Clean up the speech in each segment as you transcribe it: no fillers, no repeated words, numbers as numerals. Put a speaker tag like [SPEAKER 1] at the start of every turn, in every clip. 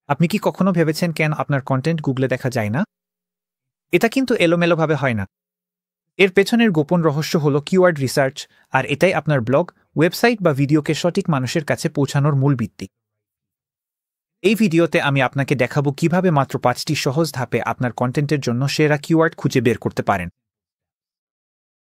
[SPEAKER 1] আপনি কি কখনো ভেবেছেন কেন আপনার কন্টেন্ট গুগলে দেখা যায় না? এটা কিন্তু এলোমেলোভাবে হয় না। এর পেছনের গোপন রহস্য হলো কিওয়ার্ড রিসার্চ, আর এটাই আপনার ব্লগ, ওয়েবসাইট বা ভিডিওকে সঠিক মানুষের কাছে পৌঁছানোর মূল ভিত্তি। এই ভিডিওতে আমি আপনাকে দেখাবো কিভাবে মাত্র 5টি সহজ ধাপে আপনার কন্টেন্টের জন্য সেরা কিওয়ার্ড খুঁজে বের করতে পারেন।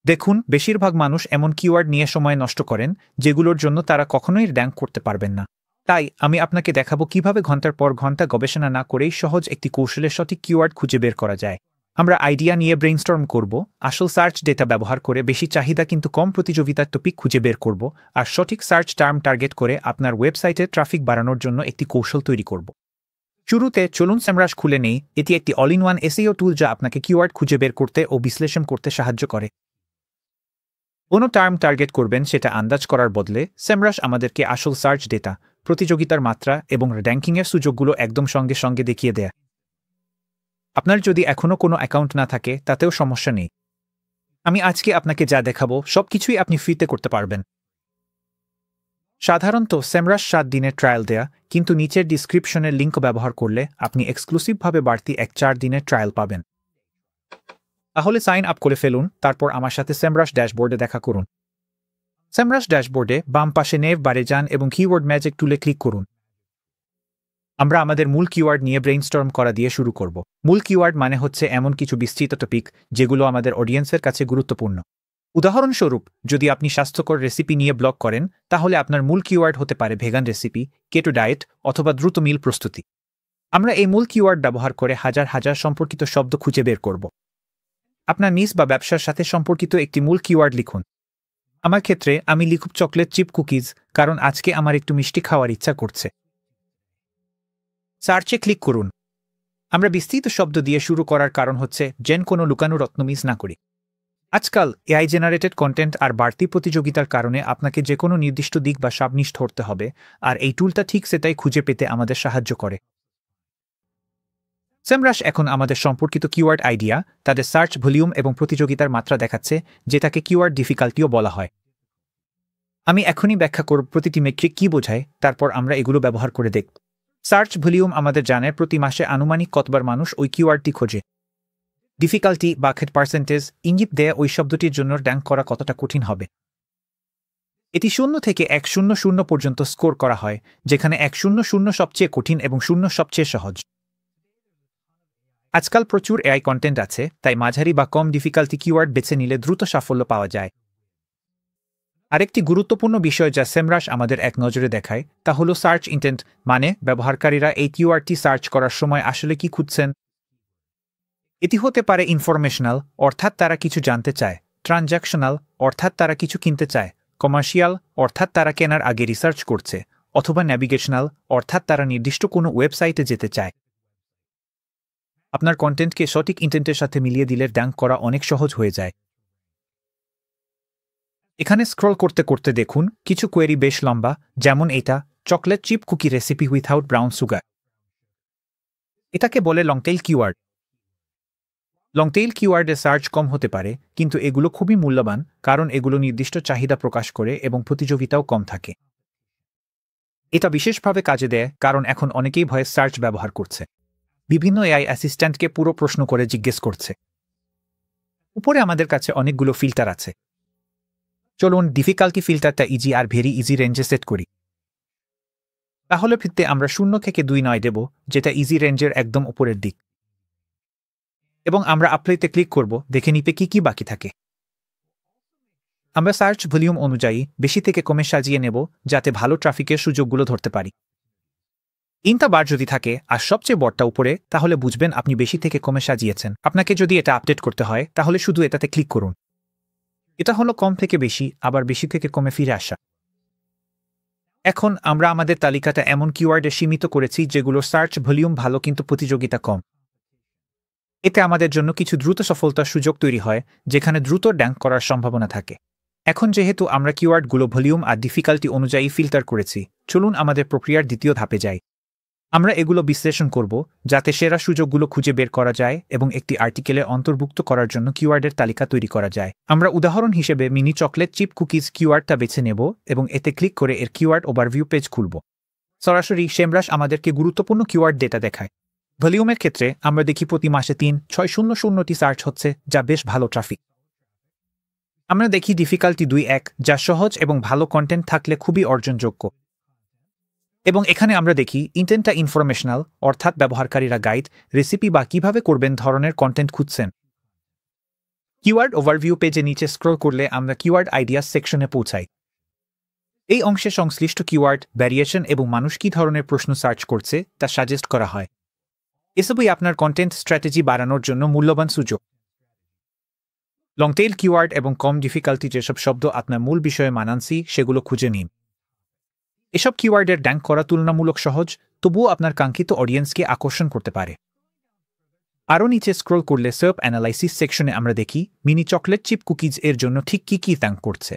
[SPEAKER 1] দেখুন, বেশিরভাগ মানুষ এমন কিওয়ার্ড নিয়ে সময় নষ্ট করেন যেগুলোর জন্য তারা কখনোই র্যাঙ্ক করতে পারবেন না। তাই আমি আপনাকে দেখাবো কিভাবে ঘন্টার পর ঘন্টা গবেষণা না করেই সহজ একটি কৌশলে সঠিক কিওয়ার্ড খুঁজে বের করা যায়। আমরা আইডিয়া নিয়ে ব্রেইনস্টর্ম করব, আসল সার্চ ডেটা ব্যবহার করে বেশি চাহিদা কিন্তু কম প্রতিযোগিতার টপিক খুঁজে বের করব, আর সঠিক সার্চ টার্ম টার্গেট করে আপনার ওয়েবসাইটে ট্রাফিক বাড়ানোর জন্য একটি কৌশল তৈরি করব। শুরুতে চলুন সেমরাশ খুলে নেই। এটি একটি অল ইন ওয়ান এসইও টুল যা আপনাকে কিওয়ার্ড খুঁজে বের করতে ও বিশ্লেষণ করতে সাহায্য করে। কোনো টার্ম টার্গেট করবেন সেটা আন্দাজ করার বদলে সেমরাশ আমাদেরকে আসল সার্চ ডেটা, প্রতিযোগিতার মাত্রা এবং র্যাঙ্কিংয়ের সুযোগগুলো একদম সঙ্গে সঙ্গে দেখিয়ে দেয়। আপনার যদি এখনও কোনো অ্যাকাউন্ট না থাকে তাতেও সমস্যা নেই। আমি আজকে আপনাকে যা দেখাবো সবকিছুই আপনি ফ্রিতে করতে পারবেন। সাধারণত সেমরাশ 7 দিনের ট্রায়াল দেয়া, কিন্তু নিচের ডিসক্রিপশনের লিঙ্ক ব্যবহার করলে আপনি এক্সক্লুসিভভাবে বাড়তি 4 দিনের ট্রায়াল পাবেন। তাহলে সাইন আপ করে ফেলুন, তারপর আমার সাথে সেমরাশ ড্যাশবোর্ডে দেখা করুন। সেমরাশ ড্যাশবোর্ডে বাম পাশে নেভ বারে যান এবং কিওয়ার্ড ম্যাজিক টুলে ক্লিক করুন। আমরা আমাদের মূল কিওয়ার্ড নিয়ে ব্রেইনস্টর্ম করা দিয়ে শুরু করব। মূল কিওয়ার্ড মানে হচ্ছে এমন কিছু বিস্তৃত টপিক যেগুলো আমাদের অডিয়েন্সের কাছে গুরুত্বপূর্ণ। উদাহরণস্বরূপ, যদি আপনি স্বাস্থ্যকর রেসিপি নিয়ে ব্লগ করেন, তাহলে আপনার মূল কিওয়ার্ড হতে পারে ভেগান রেসিপি, কেটো ডায়েট অথবা দ্রুত মিল প্রস্তুতি। আমরা এই মূল কিওয়ার্ড ব্যবহার করে হাজার হাজার সম্পর্কিত শব্দ খুঁজে বের করব। আপনার নিজ বা ব্যবসার সাথে সম্পর্কিত একটি মূল কিওয়ার্ড লিখুন। আমার ক্ষেত্রে আমি লিখুব চকলেট চিপ কুকিজ, কারণ আজকে আমার একটু মিষ্টি খাওয়ার ইচ্ছা করছে। সার্চে ক্লিক করুন। আমরা বিস্তৃত শব্দ দিয়ে শুরু করার কারণ হচ্ছে যেন কোনো লুকানো রত্ন মিস না করি। আজকাল এআই জেনারেটেড কন্টেন্ট আর বাড়তি প্রতিযোগিতার কারণে আপনাকে যে কোনো নির্দিষ্ট দিক বা সাবনিষ্ঠ ধরতে হবে, আর এই টুলটা ঠিক সেটাই খুঁজে পেতে আমাদের সাহায্য করে। সেমরাশ এখন আমাদের সম্পর্কিত কিওয়ার্ড আইডিয়া, তাদের সার্চ ভলিউম এবং প্রতিযোগিতার মাত্রা দেখাচ্ছে, যেটাকে কিওয়ার্ড ডিফিকাল্টিও বলা হয়। আমি এখনই ব্যাখ্যা করব প্রতিটি মেট্রিক কী বোঝায়, তারপর আমরা এগুলো ব্যবহার করে দেখব। সার্চ ভলিউম আমাদের জানায় প্রতি মাসে আনুমানিক কতবার মানুষ ওই কিওয়ার্ডটি খোঁজে। ডিফিকাল্টি বা পার্সেন্টেজ ইঙ্গিত দেয় ওই শব্দটির জন্য র্যাঙ্ক করা কতটা কঠিন হবে। এটি 0 থেকে 100 পর্যন্ত স্কোর করা হয়, যেখানে 100 সবচেয়ে কঠিন এবং 0 সবচেয়ে সহজ। আজকাল প্রচুর এআই কন্টেন্ট আছে, তাই মাঝারি বা কম ডিফিকাল্টি কিওয়ার্ড বেছে নিলে দ্রুত সাফল্য পাওয়া যায়। আরেকটি গুরুত্বপূর্ণ বিষয় যা সেমরাশ আমাদের এক নজরে দেখায় তা হলো সার্চ ইন্টেন্ট, মানে ব্যবহারকারীরা এই কিওয়ার্ডটি সার্চ করার সময় আসলে কি খুঁজছেন। এটি হতে পারে ইনফরমেশনাল, অর্থাৎ তারা কিছু জানতে চায়; ট্রানজ্যাকশনাল, অর্থাৎ তারা কিছু কিনতে চায়; কমার্শিয়াল, অর্থাৎ তারা কেনার আগে রিসার্চ করছে; অথবা ন্যাভিগেশনাল, অর্থাৎ তারা নির্দিষ্ট কোনো ওয়েবসাইটে যেতে চায়। আপনার কন্টেন্টকে সঠিক ইন্টেন্টের সাথে মিলিয়ে দিলে র্যাঙ্ক করা অনেক সহজ হয়ে যায়। এখানে স্ক্রল করতে করতে দেখুন কিছু কোয়েরি বেশ লম্বা, যেমন এটা, chocolate chip cookie recipe without brown sugar. এটাকে বলে লংটেইল কিওয়ার্ড। লংটেইল কিওয়ার্ডে সার্চ কম হতে পারে, কিন্তু এগুলো খুবই মূল্যবান, কারণ এগুলো নির্দিষ্ট চাহিদা প্রকাশ করে এবং প্রতিযোগিতাও কম থাকে। এটা বিশেষভাবে কাজে দেয় কারণ এখন অনেকেই ভয়েস সার্চ ব্যবহার করছে। বিভিন্ন এআই অ্যাসিস্ট্যান্টকে পুরো প্রশ্ন করে জিজ্ঞেস করছে। উপরে আমাদের কাছে অনেকগুলো ফিল্টার আছে। চলুন ডিফিকাল্টি ফিল্টারটা ইজি আর ভেরি ইজি রেঞ্জে সেট করি। তাহলে ফিরতে আমরা 0 থেকে 2 দেব, যেটা ইজি রেঞ্জের একদম উপরের দিক। এবং আমরা অ্যাপ্লাইতে ক্লিক করব, দেখে নিতে কি বাকি থাকে। আমরা সার্চ ভলিউম অনুযায়ী বেশি থেকে কমে সাজিয়ে নেব, যাতে ভালো ট্রাফিকের সুযোগগুলো ধরতে পারি। ইনটা বার যদি থাকে আর সবচেয়ে বড়টা উপরে, তাহলে বুঝবেন আপনি বেশি থেকে কমে সাজিয়েছেন। আপনাকে যদি এটা আপডেট করতে হয়, তাহলে শুধু এটাতে ক্লিক করুন। এটা হলো কম থেকে বেশি, আবার বেশি থেকে কমে ফিরে আসা। এখন আমরা আমাদের তালিকাটা এমন কিওয়ার্ডে সীমিত করেছি যেগুলোর সার্চ ভলিউম ভালো কিন্তু প্রতিযোগিতা কম। এতে আমাদের জন্য কিছু দ্রুত সফলতার সুযোগ তৈরি হয়, যেখানে দ্রুত র্যাঙ্ক করার সম্ভাবনা থাকে। এখন যেহেতু আমরা কিওয়ার্ডগুলো ভলিউম আর ডিফিকাল্টি অনুযায়ী ফিল্টার করেছি, চলুন আমাদের প্রক্রিয়ার দ্বিতীয় ধাপে যাই। আমরা এগুলো বিশ্লেষণ করব, যাতে সেরা সুযোগগুলো খুঁজে বের করা যায় এবং একটি আর্টিকেলে অন্তর্ভুক্ত করার জন্য কিওয়ার্ডের তালিকা তৈরি করা যায়। আমরা উদাহরণ হিসেবে মিনি চকলেট চিপ কুকিজ কিওয়ার্ডটা বেছে নেব এবং এতে ক্লিক করে এর কিওয়ার্ড ওভারভিউ পেজ খুলব। সরাসরি সেমরাশ আমাদেরকে গুরুত্বপূর্ণ কিওয়ার্ড ডেটা দেখায়। ভলিউমের ক্ষেত্রে আমরা দেখি প্রতি মাসে 3,600টি সার্চ হচ্ছে, যা বেশ ভালো ট্রাফিক। আমরা দেখি ডিফিকাল্টি 2.1, যা সহজ এবং ভালো কন্টেন্ট থাকলে খুবই অর্জনযোগ্য। এবং এখানে আমরা দেখি ইন্টেন্টটা ইনফরমেশনাল, অর্থাৎ ব্যবহারকারীরা গাইড, রেসিপি বা কিভাবে করবেন ধরনের কন্টেন্ট খুঁজছেন। কিওয়ার্ড ওভারভিউ পেজে নিচে স্ক্রল করলে আমরা কিওয়ার্ড আইডিয়াস সেকশনে পৌঁছাই। এই অংশে সংশ্লিষ্ট কিওয়ার্ড, ভ্যারিয়েশন এবং মানুষ কী ধরনের প্রশ্ন সার্চ করছে তা সাজেস্ট করা হয়। এসবই আপনার কন্টেন্ট স্ট্র্যাটেজি বাড়ানোর জন্য মূল্যবান সুযোগ। লংটেইল কিওয়ার্ড এবং কম ডিফিকাল্টি যেসব শব্দ আপনার মূল বিষয়ে মানানসি সেগুলো খুঁজে নিন। এসব কিওয়ার্ডের র্যাঙ্ক করা তুলনামূলক সহজ, তবুও আপনার কাঙ্ক্ষিত অডিয়েন্সকে আকর্ষণ করতে পারে। আরও নিচে স্ক্রল করলে সার্চ অ্যানালাইসিস সেকশনে আমরা দেখি মিনি চকলেট চিপ কুকিজ এর জন্য ঠিক কী র্যাঙ্ক করছে।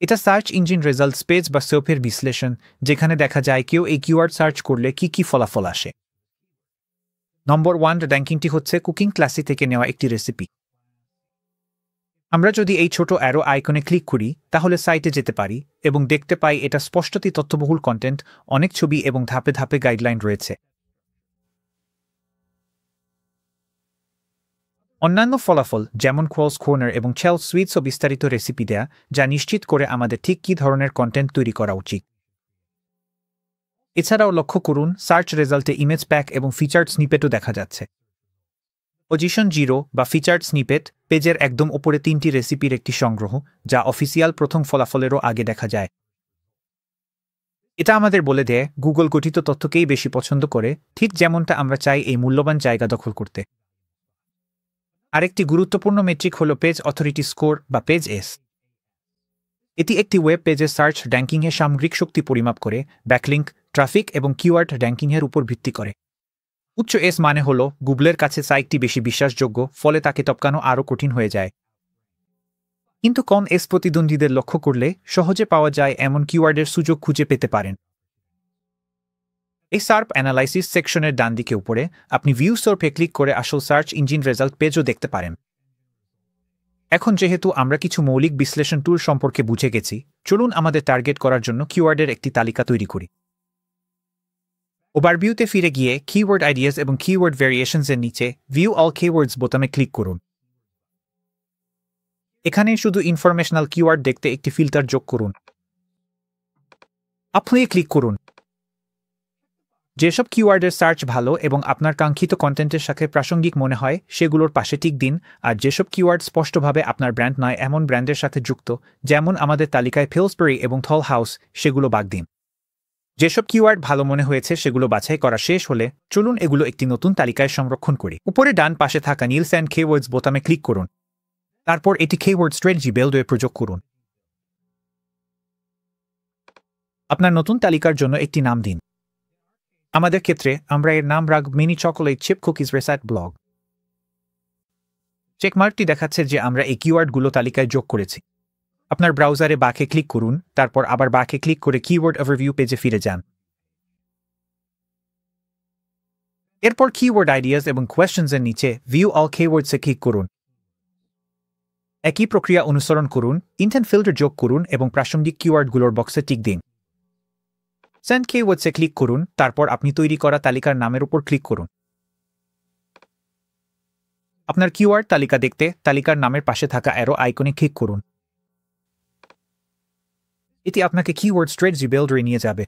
[SPEAKER 1] এটা সার্চ ইঞ্জিন রেজাল্টস পেজ বা সার্চের বিশ্লেষণ, যেখানে দেখা যায় কেউ এই কিওয়ার্ড সার্চ করলে কী ফলাফল আসে। নম্বর 1 র্যাঙ্কিংটি হচ্ছে কুকিং ক্লাসি থেকে নেওয়া একটি রেসিপি। আমরা যদি এই ছোট অ্যারো আইকনে ক্লিক করি তাহলে সাইটে যেতে পারি এবং দেখতে পাই এটা স্পষ্টতই তথ্যবহুল কন্টেন্ট, অনেক ছবি এবং ধাপে ধাপে গাইডলাইন রয়েছে। অন্যান্য ফলাফল যেমন ক্রস কর্নার এবং চেল সুইটসও বিস্তারিত রেসিপি দেয়া, যা নিশ্চিত করে আমাদের ঠিক কী ধরনের কন্টেন্ট তৈরি করা উচিত। এছাড়াও লক্ষ্য করুন সার্চ রেজাল্টে ইমেজ প্যাক এবং ফিচার্ড স্নিপেটও দেখা যাচ্ছে। পজিশন 0 বা ফিচার্ড স্নিপেট পেজের একদম ওপরে 3টি রেসিপির একটি সংগ্রহ, যা অফিসিয়াল প্রথম ফলাফলেরও আগে দেখা যায়। এটা আমাদের বলে দেয় গুগল গঠিত তথ্যকেই বেশি পছন্দ করে, ঠিক যেমনটা আমরা চাই এই মূল্যবান জায়গা দখল করতে। আরেকটি গুরুত্বপূর্ণ মেট্রিক হল পেজ অথরিটি স্কোর বা পেজ এস। এটি একটি ওয়েব পেজের সার্চ র্যাঙ্কিংয়ের সামগ্রিক শক্তি পরিমাপ করে, ব্যাকলিঙ্ক, ট্রাফিক এবং কিওয়ার্ড র্যাঙ্কিংয়ের উপর ভিত্তি করে। উচ্চ এস মানে হল গুগলের কাছে সাইটটি বেশি বিশ্বাসযোগ্য, ফলে তাকে টপকানো আরও কঠিন হয়ে যায়। কিন্তু কম এস প্রতিদ্বন্দ্বীদের লক্ষ্য করলে সহজে পাওয়া যায় এমন কিওয়ার্ডের সুযোগ খুঁজে পেতে পারেন। এই সার্চ অ্যানালাইসিস সেকশনের ডান দিকে উপরে আপনি ভিউ সার্চে ক্লিক করে আসল সার্চ ইঞ্জিন রেজাল্ট পেজও দেখতে পারেন। এখন যেহেতু আমরা কিছু মৌলিক বিশ্লেষণ টুল সম্পর্কে বুঝে গেছি, চলুন আমাদের টার্গেট করার জন্য কিওয়ার্ডের একটি তালিকা তৈরি করি। ওভারভিউতে ফিরে গিয়ে কিওয়ার্ড আইডিয়াস এবং কিওয়ার্ড ভ্যারিয়েশনসের নিচে ভিউ অল কিওয়ার্ডস বোতামে ক্লিক করুন। এখানে শুধু ইনফরমেশনাল কিওয়ার্ড দেখতে একটি ফিল্টার যোগ করুন। আপনি ক্লিক করুন। যেসব কিওয়ার্ডের সার্চ ভালো এবং আপনার কাঙ্ক্ষিত কন্টেন্টের সাথে প্রাসঙ্গিক মনে হয় সেগুলোর পাশে টিক দিন, আর যেসব কিওয়ার্ড স্পষ্টভাবে আপনার ব্র্যান্ড নয় এমন ব্র্যান্ডের সাথে যুক্ত, যেমন আমাদের তালিকায় ফিলসবেরি এবং থল হাউস, সেগুলো বাদ দিন। যেসব কিওয়ার্ড ভালো মনে হয়েছে সেগুলো বাছাই করা শেষ হলে চলুন এগুলো একটি নতুন তালিকায় সংরক্ষণ করি। উপরে ডান পাশে থাকা নিলসেন কিওয়ার্ডস বোতামে ক্লিক করুন। তারপর এটি কিওয়ার্ড স্ট্র্যাটেজি বিল্ডে প্রয়োগ করুন। আপনার নতুন তালিকার জন্য একটি নাম দিন। আমাদের ক্ষেত্রে আমরা এর নাম রাখব mini chocolate chip cookies recipe blog. চেকমার্কটি দেখাচ্ছে যে আমরা এই কিওয়ার্ডগুলো তালিকায় যোগ করেছি। আপনার ব্রাউজারে বাঁকে ক্লিক করুন, তারপর আবার বাঁকে ক্লিক করে কিওয়ার্ড ওভারভিউ পেজে ফিরে যান। এরপর কিওয়ার্ড আইডিয়াস এবং কোয়েশ্চেনসের নিচে ভিউ অল কিওয়ার্ডসে ক্লিক করুন। একই প্রক্রিয়া অনুসরণ করুন, ইন্টেন্ট ফিল্টার যোগ করুন এবং প্রাসঙ্গিক কিওয়ার্ডগুলোর বক্সে টিক দিন। সেন্ড কিওয়ার্ডসে ক্লিক করুন, তারপর আপনি তৈরি করা তালিকার নামের উপর ক্লিক করুন। আপনার কিওয়ার্ড তালিকা দেখতে তালিকার নামের পাশে থাকা অ্যারো আইকনে ক্লিক করুন। এটি আপনাকে কিওয়ার্ড স্ট্র্যাটেজি বিল্ডারে নিয়ে যাবে।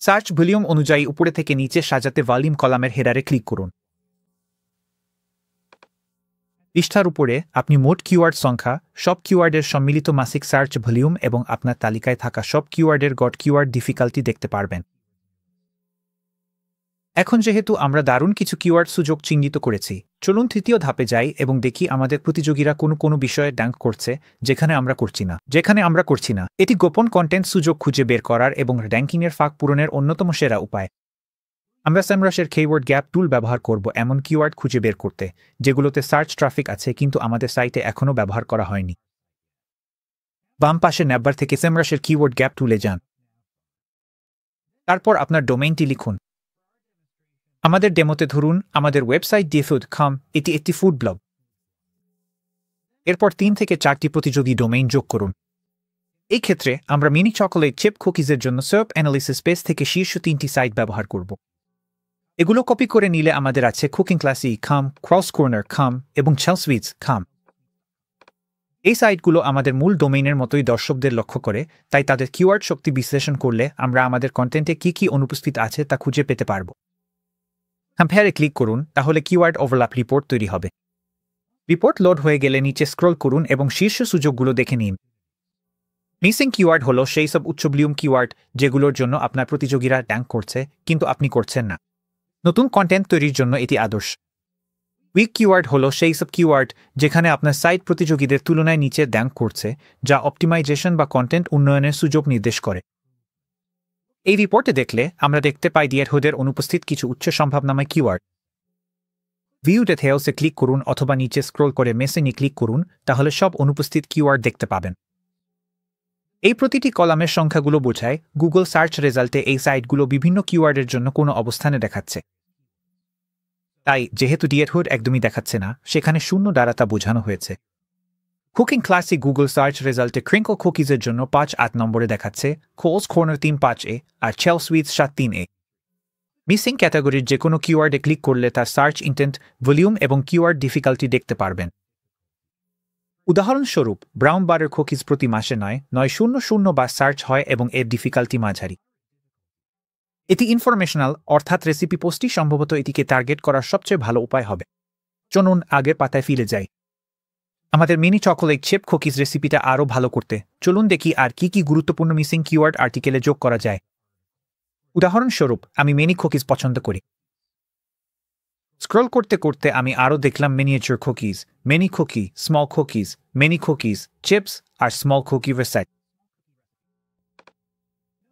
[SPEAKER 1] সার্চ ভলিউম অনুযায়ী উপরে থেকে নিচে সাজাতে ভলিউম কলামের হেডারে ক্লিক করুন। পৃষ্ঠার উপরে আপনি মোট কিওয়ার্ড সংখ্যা, সব কিওয়ার্ডের সম্মিলিত মাসিক সার্চ ভলিউম এবং আপনার তালিকায় থাকা সব কিওয়ার্ডের গড় কিওয়ার্ড ডিফিকাল্টি দেখতে পারবেন। এখন যেহেতু আমরা দারুণ কিছু কিওয়ার্ড সুযোগ চিহ্নিত করেছি, চলুন তৃতীয় ধাপে যাই এবং দেখি আমাদের প্রতিযোগীরা কোনো বিষয়ে র্যাঙ্ক করছে যেখানে আমরা করছি না। এটি গোপন কন্টেন্ট সুযোগ খুঁজে বের করার এবং র্যাঙ্কিংয়ের ফাঁক পূরণের অন্যতম সেরা উপায়। আমরা সেমরাশের কিওয়ার্ড গ্যাপ টুল ব্যবহার করব এমন কিওয়ার্ড খুঁজে বের করতে যেগুলোতে সার্চ ট্রাফিক আছে কিন্তু আমাদের সাইটে এখনও ব্যবহার করা হয়নি। বাম পাশে ন্যাববার থেকে সেমরাশের কিওয়ার্ড গ্যাপ টুলে যান। তারপর আপনার ডোমেইনটি লিখুন। আমাদের ডেমোতে ধরুন আমাদের ওয়েবসাইট dfood.com, এটি একটি ফুড ব্লগ। এরপর 3 থেকে 4টি প্রতিযোগী ডোমেইন যোগ করুন। এই ক্ষেত্রে আমরা মিনি চকোলেট চিপ কুকিজের জন্য সার্চ অ্যানালিসিস পেজ থেকে শীর্ষ 3টি সাইট ব্যবহার করব। এগুলো কপি করে নিলে আমাদের আছে কুকিং ক্লাসি খাম, ক্রস কর্নার খাম এবং ছেলসুইটস খাম। এই সাইটগুলো আমাদের মূল ডোমেইনের মতোই দর্শকদের লক্ষ্য করে, তাই তাদের কিওয়ার্ড শক্তি বিশ্লেষণ করলে আমরা আমাদের কন্টেন্টে কি অনুপস্থিত আছে তা খুঁজে পেতে পারব। কম্পেয়ারে ক্লিক করুন, তাহলে কিওয়ার্ড ওভারল্যাপ রিপোর্ট তৈরি হবে। রিপোর্ট লোড হয়ে গেলে নিচে স্ক্রল করুন এবং শীর্ষ সুযোগগুলো দেখে নিন। মিসিং কিওয়ার্ড হলো সেই সব উচ্চ ভলিউম কিওয়ার্ড যেগুলোর জন্য আপনার প্রতিযোগীরা র্যাঙ্ক করছে কিন্তু আপনি করছেন না। নতুন কন্টেন্ট তৈরির জন্য এটি আদর্শ। উইক কিওয়ার্ড হলো সেই সব কিওয়ার্ড যেখানে আপনার সাইট প্রতিযোগীদের তুলনায় নিচে র্যাঙ্ক করছে, যা অপটিমাইজেশন বা কন্টেন্ট উন্নয়নের সুযোগ নির্দেশ করে। এই রিপোর্টে দেখলে আমরা দেখতে পাই ডিয়েটহুডের অনুপস্থিত কিছু উচ্চ সম্ভাবনাময় কিওয়ার্ড। ভিউ ডিটেইলসে ক্লিক করুন অথবা নিচে স্ক্রল করে মেসেজে ক্লিক করুন, তাহলে সব অনুপস্থিত কিওয়ার্ড দেখতে পাবেন। এই প্রতিটি কলামের সংখ্যাগুলো বোঝায় গুগল সার্চ রেজাল্টে এই সাইটগুলো বিভিন্ন কিওয়ার্ডের জন্য কোনো অবস্থানে দেখাচ্ছে। তাই যেহেতু ডিয়েটহুড একদমই দেখাচ্ছে না, সেখানে 0 দ্বারা তা বোঝানো হয়েছে। কুকিং ক্লাসিক গুগল সার্চ রেজাল্টে ক্রিঙ্কল কুকিজের জন্য 5-8 নম্বরে দেখাচ্ছে, কোলস কর্নার 3-5A আর ছেলসুইটস 7-3A। মিসিং ক্যাটাগরির যে কোনো কিওয়ার্ডে ক্লিক করলে তার সার্চ ইন্টেন্ট, ভলিউম এবং কিওয়ার্ড ডিফিকাল্টি দেখতে পারবেন। উদাহরণস্বরূপ ব্রাউন বাটার কুকিজ প্রতি মাসে 900 বা সার্চ হয় এবং এর ডিফিকাল্টি মাঝারি। এটি ইনফরমেশনাল, অর্থাৎ রেসিপি পোস্টই সম্ভবত এটিকে টার্গেট করার সবচেয়ে ভালো উপায় হবে। চলুন আগের পাতায় ফিরে যাই। আমাদের মিনি চকোলেট চিপ কুকিজ রেসিপিটা আরও ভালো করতে চলুন দেখি আর কি গুরুত্বপূর্ণ মিসিং কিওয়ার্ড আর্টিকেলে যোগ করা যায়। উদাহরণস্বরূপ আমি মিনি কুকিজ পছন্দ করি। স্ক্রল করতে করতে আমি আরও দেখলাম miniature cookies, mini cookie, small cookies, mini cookies, chips আর স্মল কুকি রেসিপি।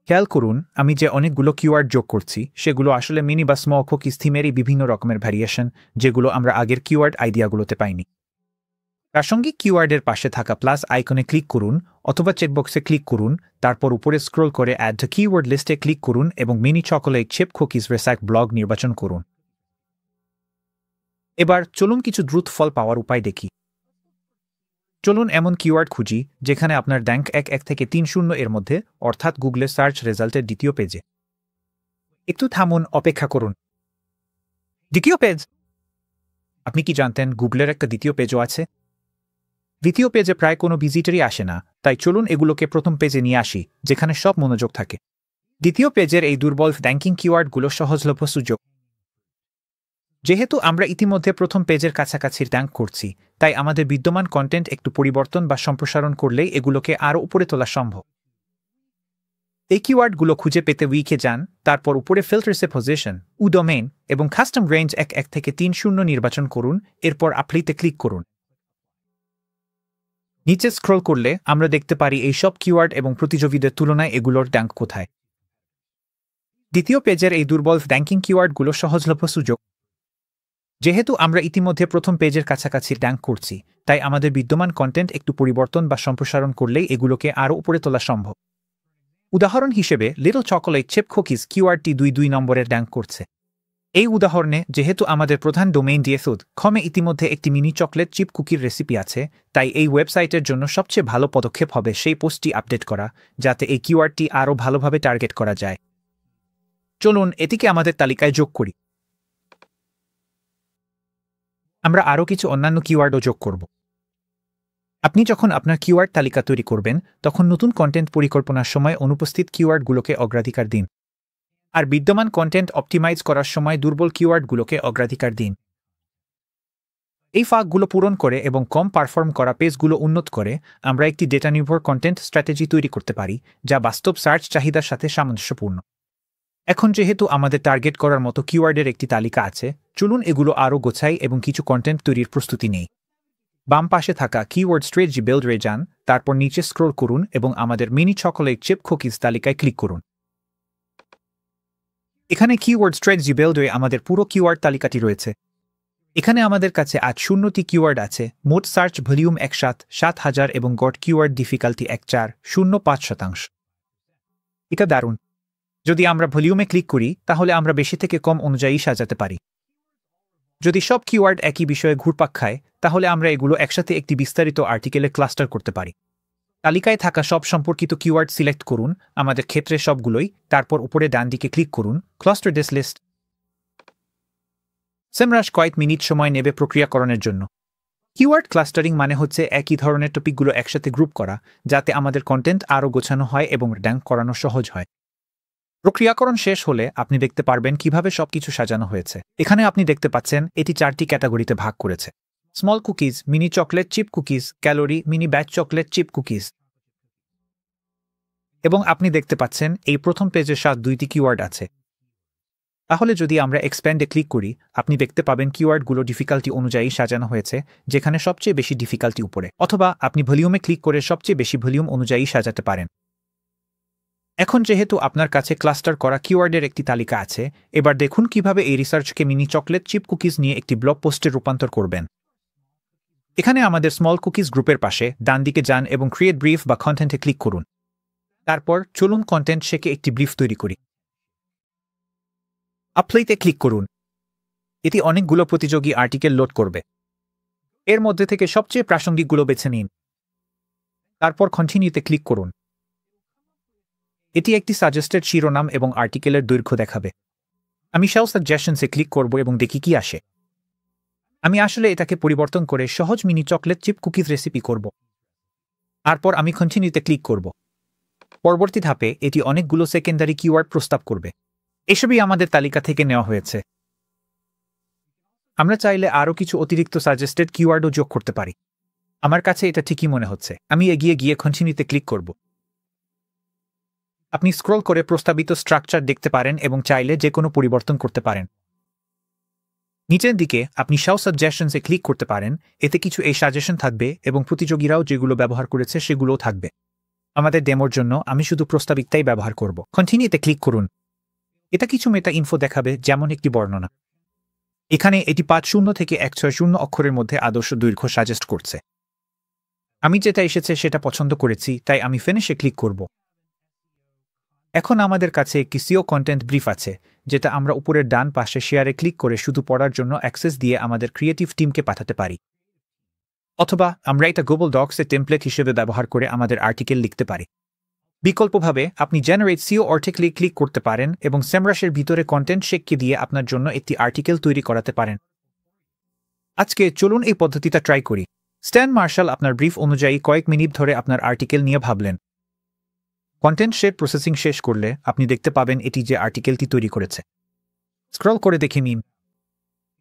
[SPEAKER 1] খেয়াল করুন, আমি যে অনেকগুলো কিওয়ার্ড যোগ করছি সেগুলো আসলে মিনি বা স্মল কুকিজ থিমেরই বিভিন্ন রকমের ভ্যারিয়েশন, যেগুলো আমরা আগের কিওয়ার্ড আইডিয়াগুলোতে পাইনি। প্রাসঙ্গিক কিওয়ার্ডের পাশে থাকা প্লাস আইকনে ক্লিক করুন অথবা চেকবক্সে ক্লিক করুন, তারপর উপরে স্ক্রল করে অ্যাড দ্য কিওয়ার্ড লিস্টে ক্লিক করুন এবং mini chocolate chip cookies recipe blog নির্বাচন করুন। এবার চলুন কিছু দ্রুত ফল পাওয়ার উপায় দেখি। চলুন এমন কিওয়ার্ড খুঁজি যেখানে আপনার র্যাঙ্ক 1 থেকে 3-0 এর মধ্যে, অর্থাৎ গুগলের সার্চ রেজাল্টের দ্বিতীয় পেজে। একটু থামুন, অপেক্ষা করুন। দ্বিতীয় পেজ? আপনি কি জানতেন গুগলের একটা দ্বিতীয় পেজও আছে? দ্বিতীয় পেজে প্রায় কোনো ভিজিটরই আসে না, তাই চলুন এগুলোকে প্রথম পেজে নিয়ে আসি, যেখানে সব মনোযোগ থাকে। দ্বিতীয় পেজের এই দুর্বল র্যাঙ্কিং কিওয়ার্ডগুলো সহজলভ্য সুযোগ। যেহেতু আমরা ইতিমধ্যে প্রথম পেজের কাছাকাছি র্যাঙ্ক করছি, তাই আমাদের বিদ্যমান কন্টেন্ট একটু পরিবর্তন বা সম্প্রসারণ করলেই এগুলোকে আরও উপরে তোলা সম্ভব। এই কিওয়ার্ডগুলো খুঁজে পেতে উইকে যান, তারপর উপরে ফিল্টার্সে পজিশন, ডোমেইন এবং কাস্টম রেঞ্জ 1 থেকে 3-0 নির্বাচন করুন, এরপর অ্যাপ্লাইতে ক্লিক করুন। নিচে স্ক্রল করলে আমরা দেখতে পারি এই সব কিওয়ার্ড এবং প্রতিযোগীদের তুলনায় এগুলোর র্যাঙ্ক কোথায়। দ্বিতীয় পেজের এই দুর্বল র্যাঙ্কিং কিওয়ার্ডগুলো সহজলভ্য সুযোগ। যেহেতু আমরা ইতিমধ্যে প্রথম পেজের কাছাকাছি র্যাঙ্ক করছি, তাই আমাদের বিদ্যমান কন্টেন্ট একটু পরিবর্তন বা সম্প্রসারণ করলেই এগুলোকে আরও উপরে তোলা সম্ভব। উদাহরণ হিসেবে লিটল চকোলেট চিপ কুকিজ কিওয়ার্ডটি 2 নম্বরের র্যাঙ্ক করছে। এই উদাহরণে যেহেতু আমাদের প্রধান ডোমেইন ডিয়েথুড কমে ইতিমধ্যে একটি মিনি চকলেট চিপ কুকির রেসিপি আছে, তাই এই ওয়েবসাইটের জন্য সবচেয়ে ভালো পদক্ষেপ হবে সেই পোস্টটি আপডেট করা, যাতে এই কিওয়ার্ডটি আরও ভালোভাবে টার্গেট করা যায়। চলুন এটিকে আমাদের তালিকায় যোগ করি। আমরা আরও কিছু অন্যান্য কিওয়ার্ডও যোগ করব। আপনি যখন আপনার কিওয়ার্ড তালিকা তৈরি করবেন, তখন নতুন কন্টেন্ট পরিকল্পনার সময় অনুপস্থিত কিওয়ার্ডগুলোকে অগ্রাধিকার দিন, আর বিদ্যমান কন্টেন্ট অপটিমাইজ করার সময় দুর্বল কিওয়ার্ডগুলোকে অগ্রাধিকার দিন। এই ফাঁকগুলো পূরণ করে এবং কম পারফর্ম করা পেজগুলো উন্নত করে আমরা একটি ডেটা নির্ভর কন্টেন্ট স্ট্র্যাটেজি তৈরি করতে পারি, যা বাস্তব সার্চ চাহিদার সাথে সামঞ্জস্যপূর্ণ। এখন যেহেতু আমাদের টার্গেট করার মতো কিওয়ার্ডের একটি তালিকা আছে, চলুন এগুলো আরও গোছাই এবং কিছু কন্টেন্ট তৈরির প্রস্তুতি নেই। বাম পাশে থাকা কিওয়ার্ড স্ট্র্যাটেজি বিল্ডারে যান, তারপর নিচে স্ক্রল করুন এবং আমাদের মিনি চকোলেট চিপ কুকিজ তালিকায় ক্লিক করুন। এখানে কিওয়ার্ড স্ট্র্যাটেজি বিল্ডারে আমাদের পুরো কিওয়ার্ড তালিকাটি রয়েছে। এখানে আমাদের কাছে আজ 0টি কিওয়ার্ড আছে, মোট সার্চ ভলিউম 7000 এবং গড় কিওয়ার্ড ডিফিকাল্টি 1405%। এটা দারুণ। যদি আমরা ভলিউমে ক্লিক করি, তাহলে আমরা বেশি থেকে কম অনুযায়ী সাজাতে পারি। যদি সব কিওয়ার্ড একই বিষয়ে ঘুরপাক খায়, তাহলে আমরা এগুলো একসাথে একটি বিস্তারিত আর্টিকেলে ক্লাস্টার করতে পারি। তালিকায় থাকা সব সম্পর্কিত কিওয়ার্ড সিলেক্ট করুন, আমাদের ক্ষেত্রে সবগুলোই, তারপর উপরে ডান দিকে ক্লিক করুন, ক্লাস্টার দিস লিস্ট। সেমরাশ কয়েক মিনিট সময় নেবে প্রক্রিয়াকরণের জন্য। কিওয়ার্ড ক্লাস্টারিং মানে হচ্ছে একই ধরনের টপিকগুলো একসাথে গ্রুপ করা, যাতে আমাদের কন্টেন্ট আরও গোছানো হয় এবং র্যাঙ্ক করানো সহজ হয়। প্রক্রিয়াকরণ শেষ হলে আপনি দেখতে পারবেন কিভাবে সবকিছু সাজানো হয়েছে। এখানে আপনি দেখতে পাচ্ছেন এটি 4টি ক্যাটাগরিতে ভাগ করেছে: small cookies, mini chocolate chip cookies, calorie, mini batch chocolate chip cookies. এবং আপনি দেখতে পাচ্ছেন এই প্রথম পেজে 2টি কিওয়ার্ড আছে। তাহলে যদি আমরা এক্সপ্যান্ডে ক্লিক করি, আপনি দেখতে পাবেন কিওয়ার্ডগুলো ডিফিকাল্টি অনুযায়ী সাজানো হয়েছে, যেখানে সবচেয়ে বেশি ডিফিকাল্টি উপরে, অথবা আপনি ভলিউমে ক্লিক করে সবচেয়ে বেশি ভলিউম অনুযায়ী সাজাতে পারেন। এখন যেহেতু আপনার কাছে ক্লাস্টার করা কিওয়ার্ডের একটি তালিকা আছে, এবার দেখুন কিভাবে এই রিসার্চকে মিনি চকলেট চিপ কুকিজ নিয়ে একটি ব্লগ পোস্টে রূপান্তর করবেন। এখানে আমাদের স্মল কুকিজ গ্রুপের পাশে ডান দিকে যান এবং ক্রিয়েট ব্রিফ বা কন্টেন্টে ক্লিক করুন। তারপর চলুন কন্টেন্ট শেখে একটি ব্রিফ তৈরি করি। আপলোডে ক্লিক করুন। এটি অনেকগুলো প্রতিযোগী আর্টিকেল লোড করবে। এর মধ্যে থেকে সবচেয়ে প্রাসঙ্গিকগুলো বেছে নিন। তারপর কন্টিনিউতে ক্লিক করুন। এটি একটি সাজেস্টেড শিরোনাম এবং আর্টিকেলের দৈর্ঘ্য দেখাবে। আমি শাও সাজেশনসে ক্লিক করব এবং দেখি কি আসে। আমি আসলে এটাকে পরিবর্তন করে সহজ mini chocolate chip cookies recipe করব। তারপর আমি কন্টিনিউতে ক্লিক করব। পরবর্তী ধাপে এটি অনেকগুলো সেকেন্ডারি কিওয়ার্ড প্রস্তাব করবে। এসবই আমাদের তালিকা থেকে নেওয়া হয়েছে। আমরা চাইলে আরও কিছু অতিরিক্ত সাজেস্টেড কিওয়ার্ডও যোগ করতে পারি। আমার কাছে এটা ঠিকই মনে হচ্ছে। আমি এগিয়ে গিয়ে কন্টিনিউতে ক্লিক করব। আপনি স্ক্রল করে প্রস্তাবিত স্ট্রাকচার দেখতে পারেন এবং চাইলে যে কোনো পরিবর্তন করতে পারেন। নিচের দিকে আপনি শাও সাজেশনসে ক্লিক করতে পারেন। এতে কিছু এই সাজেশন থাকবে এবং প্রতিযোগীরাও যেগুলো ব্যবহার করেছে সেগুলোও থাকবে। আমাদের ডেমোর জন্য আমি শুধু প্রস্তাবিকটাই ব্যবহার করব। কন্টিনিউতে ক্লিক করুন। এটা কিছু মেটা ইনফো দেখাবে, যেমন একটি বর্ণনা। এখানে এটি 50 থেকে 160 অক্ষরের মধ্যে আদর্শ দৈর্ঘ্য সাজেস্ট করছে। আমি যেটা এসেছে সেটা পছন্দ করেছি, তাই আমি ফিনিশে ক্লিক করব। এখন আমাদের কাছে একটি সিও কন্টেন্ট ব্রিফ আছে, যেটা আমরা উপরের ডান পাশে শেয়ারে ক্লিক করে শুধু পড়ার জন্য অ্যাক্সেস দিয়ে আমাদের ক্রিয়েটিভ টিমকে পাঠাতে পারি। অথবা আমরা এটা গুগল ডক্সে টেমপ্লেট হিসেবে ব্যবহার করে আমাদের আর্টিকেল লিখতে পারি। বিকল্পভাবে আপনি জেনারেট সিও আর্টিকেলে ক্লিক করতে পারেন এবং সেমরাশের ভিতরে কন্টেন্ট শেখকে দিয়ে আপনার জন্য একটি আর্টিকেল তৈরি করাতে পারেন। আজকে চলুন এই পদ্ধতিটা ট্রাই করি। স্ট্যান মার্শাল আপনার ব্রিফ অনুযায়ী কয়েক মিনিট ধরে আপনার আর্টিকেল নিয়ে ভাবলেন। কন্টেন্ট শেড প্রসেসিং শেষ করলে আপনি দেখতে পাবেন এটি যে আর্টিকেলটি তৈরি করেছে। স্ক্রল করে দেখে নিন।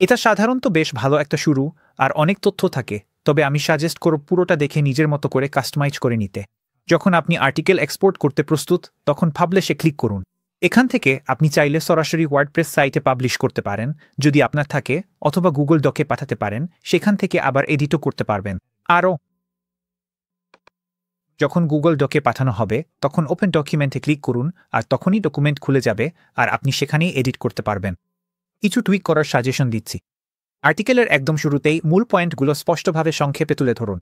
[SPEAKER 1] এটা সাধারণত বেশ ভালো একটা শুরু, আর অনেক তথ্য থাকে, তবে আমি সাজেস্ট করব পুরোটা দেখে নিজের মতো করে কাস্টমাইজ করে নিতে। যখন আপনি আর্টিকেল এক্সপোর্ট করতে প্রস্তুত, তখন পাবলিশে ক্লিক করুন। এখান থেকে আপনি চাইলে সরাসরি ওয়ার্ডপ্রেস সাইটে পাবলিশ করতে পারেন যদি আপনার থাকে, অথবা গুগল ডকে পাঠাতে পারেন, সেখান থেকে আবার এডিটও করতে পারবেন। আরও যখন গুগল ডকে পাঠানো হবে, তখন ওপেন ডকুমেন্টে ক্লিক করুন, আর তখনই ডকুমেন্ট খুলে যাবে আর আপনি সেখানেই এডিট করতে পারবেন। কিছু টুইক করার সাজেশন দিচ্ছি। আর্টিকেলের একদম শুরুতেই মূল পয়েন্টগুলো স্পষ্টভাবে সংক্ষেপে তুলে ধরুন।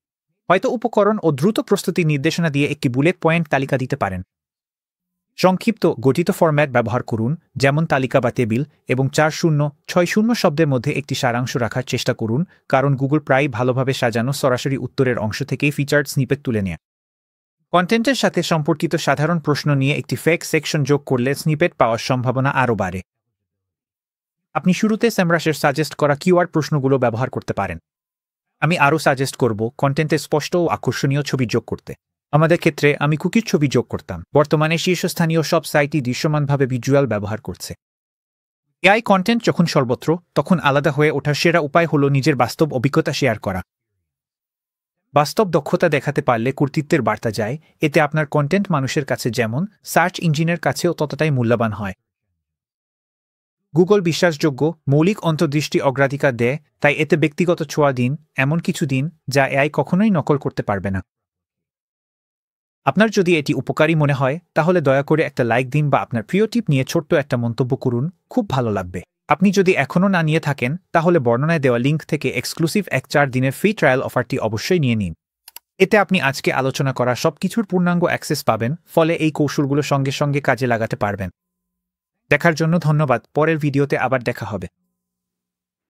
[SPEAKER 1] হয়তো উপকরণ ও দ্রুত প্রস্তুতির নির্দেশনা দিয়ে একটি বুলেট পয়েন্ট তালিকা দিতে পারেন। সংক্ষিপ্ত গঠিত ফরম্যাট ব্যবহার করুন, যেমন তালিকা বা টেবিল, এবং 4060 শব্দের মধ্যে একটি সারাংশ রাখার চেষ্টা করুন, কারণ গুগল প্রায় ভালোভাবে সাজানো সরাসরি উত্তরের অংশ থেকেই ফিচার্ড স্নিপেট তুলে নেয়। কন্টেন্টের সাথে সম্পর্কিত সাধারণ প্রশ্ন নিয়ে একটি ফেক সেকশন যোগ করলে স্নিপেট পাওয়ার সম্ভাবনা আরও বাড়ে। আপনি শুরুতে সেমরাশের সাজেস্ট করা কিওয়ার্ড প্রশ্নগুলো ব্যবহার করতে পারেন। আমি আরও সাজেস্ট করব কন্টেন্টে স্পষ্ট ও আকর্ষণীয় ছবি যোগ করতে। আমাদের ক্ষেত্রে আমি কুকির ছবি যোগ করতাম। বর্তমানে শীর্ষস্থানীয় সব সাইটই দৃশ্যমানভাবে ভিজুয়াল ব্যবহার করছে। এআই কন্টেন্ট যখন সর্বত্র, তখন আলাদা হয়ে ওঠার সেরা উপায় হল নিজের বাস্তব অভিজ্ঞতা শেয়ার করা। বাস্তব দক্ষতা দেখাতে পারলে কর্তৃত্বের বার্তা যায়, এতে আপনার কন্টেন্ট মানুষের কাছে যেমন সার্চ ইঞ্জিনের কাছেও ততটাই মূল্যবান হয়। গুগল বিশ্বাসযোগ্য, মৌলিক অন্তর্দৃষ্টি অগ্রাধিকার দেয়, তাই এতে ব্যক্তিগত ছোঁয়া দিন, এমন কিছু দিন যা এআই কখনোই নকল করতে পারবে না। আপনার যদি এটি উপকারী মনে হয়, তাহলে দয়া করে একটা লাইক দিন বা আপনার প্রিয় টিপ নিয়ে ছোট্ট একটা মন্তব্য করুন, খুব ভালো লাগবে। আপনি যদি এখনও না নিয়ে থাকেন, তাহলে বর্ণনায় দেওয়া লিঙ্ক থেকে এক্সক্লুসিভ 4 দিনের ফ্রি ট্রায়াল অফারটি অবশ্যই নিয়ে নিন। এতে আপনি আজকে আলোচনা করা সবকিছুর পূর্ণাঙ্গ অ্যাক্সেস পাবেন, ফলে এই কৌশলগুলো সঙ্গে সঙ্গে কাজে লাগাতে পারবেন। দেখার জন্য ধন্যবাদ। পরের ভিডিওতে আবার দেখা হবে।